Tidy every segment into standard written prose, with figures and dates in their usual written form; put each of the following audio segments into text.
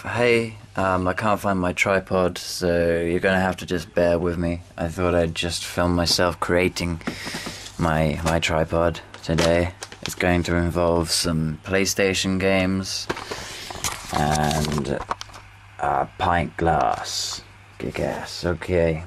Hey, I can't find my tripod, so you're gonna have to just bear with me. I thought I'd just film myself creating my tripod today. It's going to involve some PlayStation games and a pint glass. Kick-ass. Okay.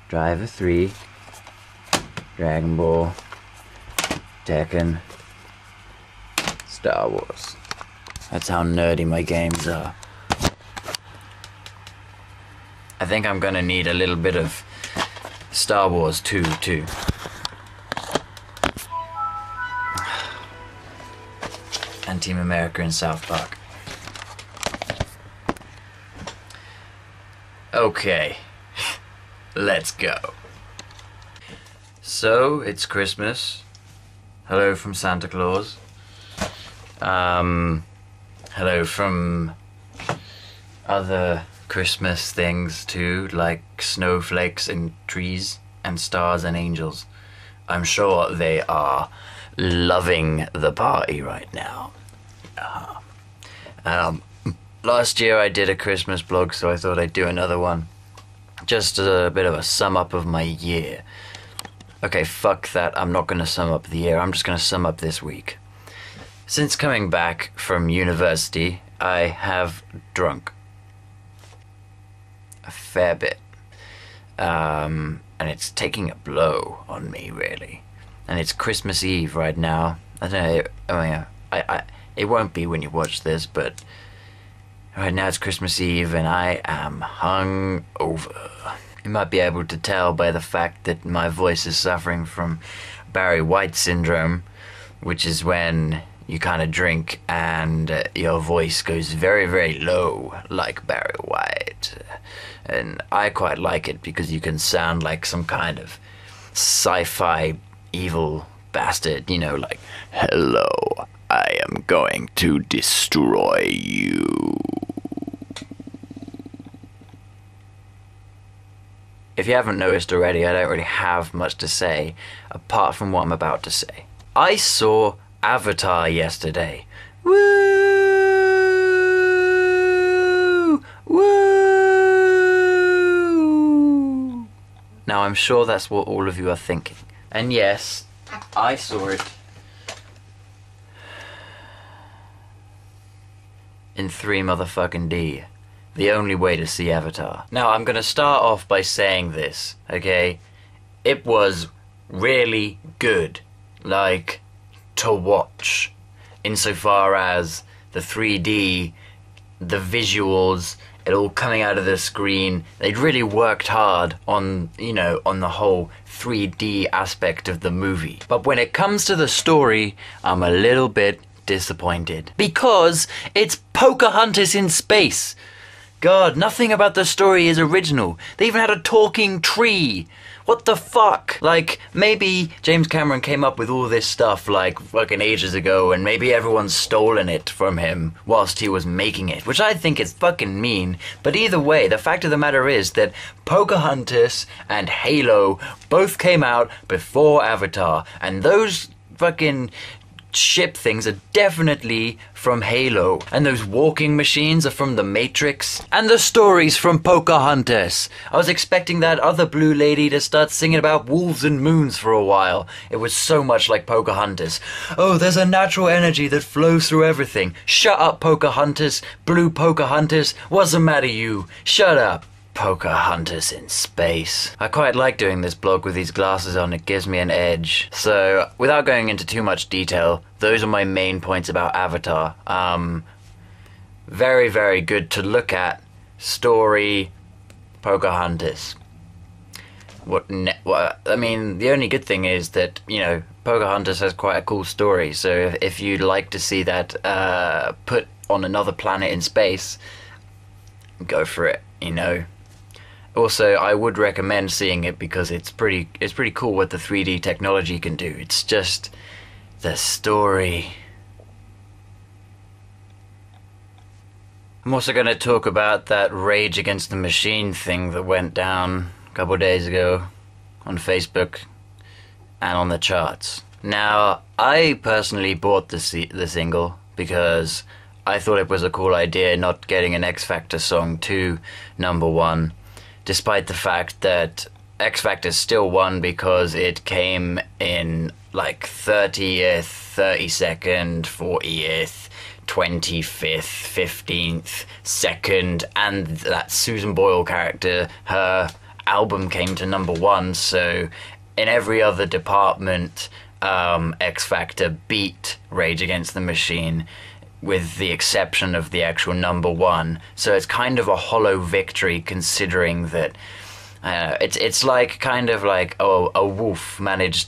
Driver 3, Dragon Ball, Tekken, Star Wars. That's how nerdy my games are. I think I'm gonna need a little bit of Star Wars 2 too. And Team America in South Park. Okay, let's go. So, it's Christmas. Hello from Santa Claus. Hello from other Christmas things too, like snowflakes and trees and stars and angels. I'm sure they are loving the party right now. Last year I did a Christmas blog, so I thought I'd do another one. Just a bit of a sum up of my year. Okay, fuck that, I'm not gonna sum up the year, I'm just gonna sum up this week. Since coming back from university, I have drunk a fair bit, and it's taking a blow on me, really. And it's Christmas Eve right now. I don't know. It won't be when you watch this, but right now it's Christmas Eve, and I am hungover. You might be able to tell by the fact that my voice is suffering from Barry White syndrome, which is when you kind of drink and your voice goes very, very low, like Barry White. And I quite like it because you can sound like some kind of sci-fi evil bastard, you know, like, hello, I am going to destroy you. If you haven't noticed already, I don't really have much to say apart from what I'm about to say. I saw Avatar yesterday. Woo! Woo! Now I'm sure that's what all of you are thinking. And yes, I saw it in 3 motherfucking D. The only way to see Avatar. Now I'm gonna start off by saying this, okay? It was really good. Like, to watch, insofar as the 3D, the visuals, it all coming out of the screen. They'd really worked hard on, you know, on the whole 3D aspect of the movie. But when it comes to the story, I'm a little bit disappointed. Because it's Pocahontas in space. God, nothing about the story is original. They even had a talking tree. What the fuck? Like, maybe James Cameron came up with all this stuff like fucking ages ago, and maybe everyone's stolen it from him whilst he was making it, which I think is fucking mean. But either way, the fact of the matter is that Pocahontas and Halo both came out before Avatar, and those fucking ship things are definitely from Halo, and those walking machines are from The Matrix, and the story's from Pocahontas. I was expecting that other blue lady to start singing about wolves and moons for a while. It was so much like Pocahontas. Oh, there's a natural energy that flows through everything. Shut up, Pocahontas. Blue Pocahontas. What's the matter, you? Shut up. Pocahontas in space. I quite like doing this blog with these glasses on, it gives me an edge. So, without going into too much detail, those are my main points about Avatar. Very, very good to look at. Story, Pocahontas. I mean, the only good thing is that, you know, Pocahontas has quite a cool story, so if you'd like to see that put on another planet in space, go for it, you know. Also, I would recommend seeing it because it's pretty cool what the 3D technology can do. It's just the story. I'm also going to talk about that Rage Against the Machine thing that went down a couple of days ago on Facebook and on the charts. Now, I personally bought the single because I thought it was a cool idea not getting an X Factor song to #1, despite the fact that X Factor still won because it came in like 30th, 32nd, 40th, 25th, 15th, 2nd, and that Susan Boyle character, her album came to #1, so in every other department, X Factor beat Rage Against the Machine, with the exception of the actual #1. So it's kind of a hollow victory, considering that it's like kind of like a wolf manages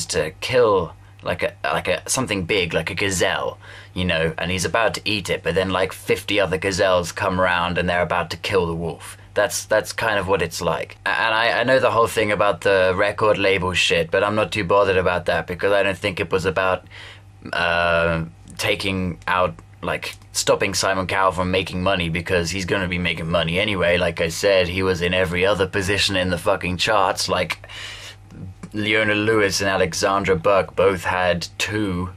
to kill like a something big, like a gazelle, you know, and he's about to eat it, but then like 50 other gazelles come around and they're about to kill the wolf. That's kind of what it's like. And I know the whole thing about the record label shit, but I'm not too bothered about that, because I don't think it was about taking out, like, stopping Simon Cowell from making money, because he's gonna be making money anyway. Like I said, he was in every other position in the fucking charts. Like, Leona Lewis and Alexandra Burke both had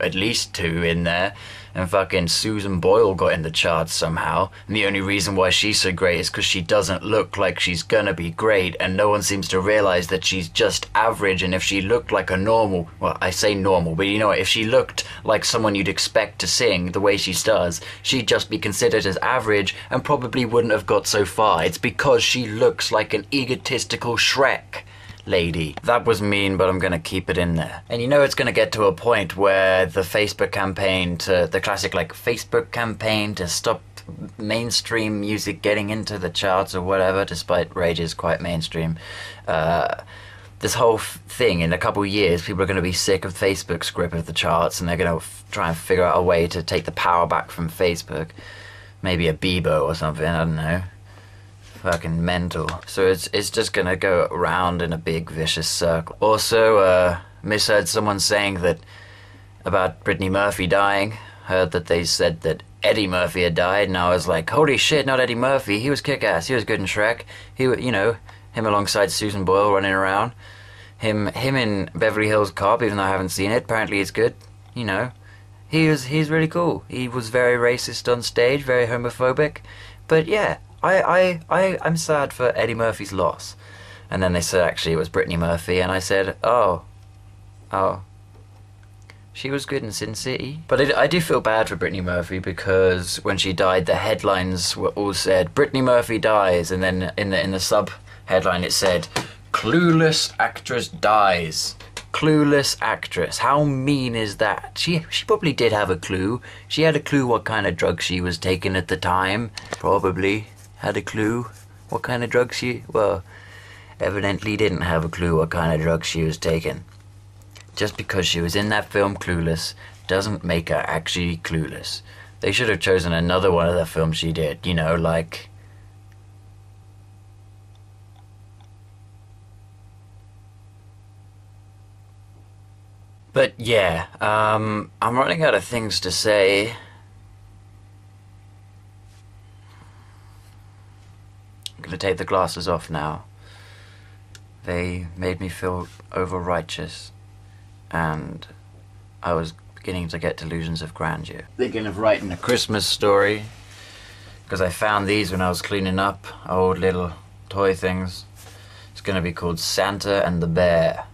at least two in there, and fucking Susan Boyle got in the charts somehow. And the only reason why she's so great is because she doesn't look like she's gonna be great, and no one seems to realize that she's just average. And if she looked like a normal, well, I say normal, but you know what, if she looked like someone you'd expect to sing the way she does, she'd just be considered as average and probably wouldn't have got so far. It's because she looks like an egotistical Shrek lady. That was mean, but I'm gonna keep it in there. And you know it's gonna get to a point where the Facebook campaign the classic like Facebook campaign to stop mainstream music getting into the charts or whatever, despite Rage is quite mainstream, this whole thing, in a couple years people are going to be sick of Facebook's grip of the charts, and they're going to try and figure out a way to take the power back from Facebook. Maybe a Bebo or something, I don't know. Fucking mental. So it's just gonna go around in a big vicious circle. Also, misheard someone saying that about Brittany Murphy dying. Heard that they said that Eddie Murphy had died, and I was like, holy shit, not Eddie Murphy. He was kick-ass. He was good in Shrek. You know, him alongside Susan Boyle running around. Him in Beverly Hills Cop, even though I haven't seen it. Apparently it's good. You know, he's really cool. He was very racist on stage, very homophobic. But yeah, I'm sad for Eddie Murphy's loss. And then they said actually it was Brittany Murphy, and I said, oh, she was good in Sin City. But I do feel bad for Brittany Murphy, because when she died, the headlines were all said, Brittany Murphy dies, and then in the sub-headline it said, clueless actress dies. Clueless actress. How mean is that? She probably did have a clue. She had a clue what kind of drugs she was taking at the time. Probably had a clue what kind of drugs evidently didn't have a clue what kind of drugs she was taking. Just because she was in that film Clueless doesn't make her actually clueless. They should have chosen another one of the films she did, you know, like... But yeah, I'm running out of things to say. I'm gonna take the glasses off now. They made me feel over-righteous, and I was beginning to get delusions of grandeur. Thinking of writing a Christmas story, because I found these when I was cleaning up old little toy things. It's gonna be called Santa and the Bear.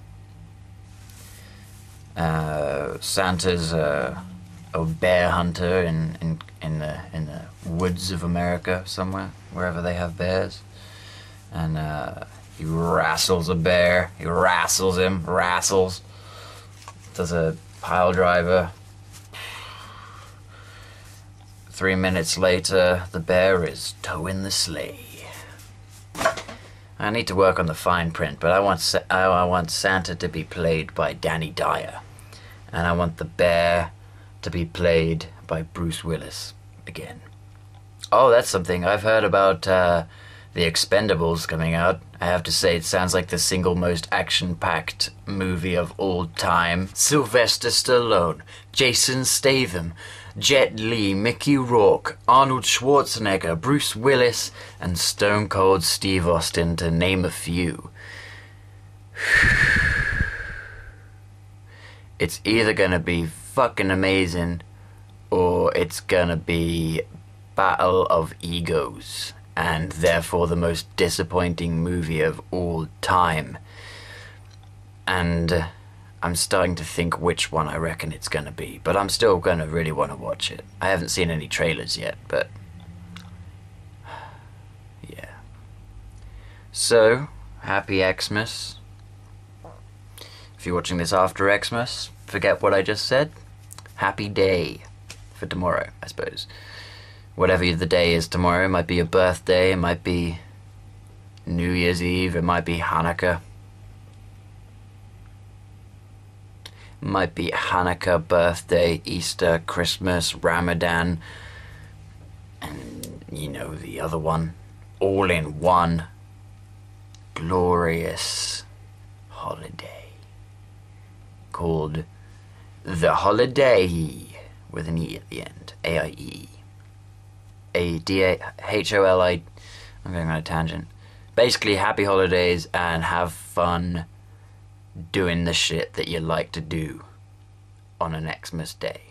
Santa's a bear hunter in the woods of America somewhere, wherever they have bears, and he wrestles a bear. He wrestles him, does a pile driver. 3 minutes later, the bear is towing the sleigh. I need to work on the fine print, but I want Santa to be played by Danny Dyer, and I want the bear to be played by Bruce Willis again. Oh, that's something. I've heard about The Expendables coming out. I have to say, it sounds like the single most action-packed movie of all time. Sylvester Stallone, Jason Statham, Jet Li, Mickey Rourke, Arnold Schwarzenegger, Bruce Willis, and Stone Cold Steve Austin, to name a few. It's either gonna be fucking amazing, or it's gonna be Battle of Egos, and therefore the most disappointing movie of all time. And I'm starting to think which one I reckon it's gonna be, but I'm still gonna really want to watch it. I haven't seen any trailers yet, but yeah. So, happy Xmas. If you're watching this after Xmas, forget what I just said. Happy day for tomorrow, I suppose. Whatever the day is tomorrow, it might be your birthday, it might be New Year's Eve, it might be Hanukkah. It might be Hanukkah, birthday, Easter, Christmas, Ramadan, and you know the other one. All in one glorious holiday called the holiday with an E at the end. A-I-E. A-D-A-H-O-L-I. I'm going on a tangent. Basically, happy holidays and have fun doing the shit that you like to do on an Xmas day.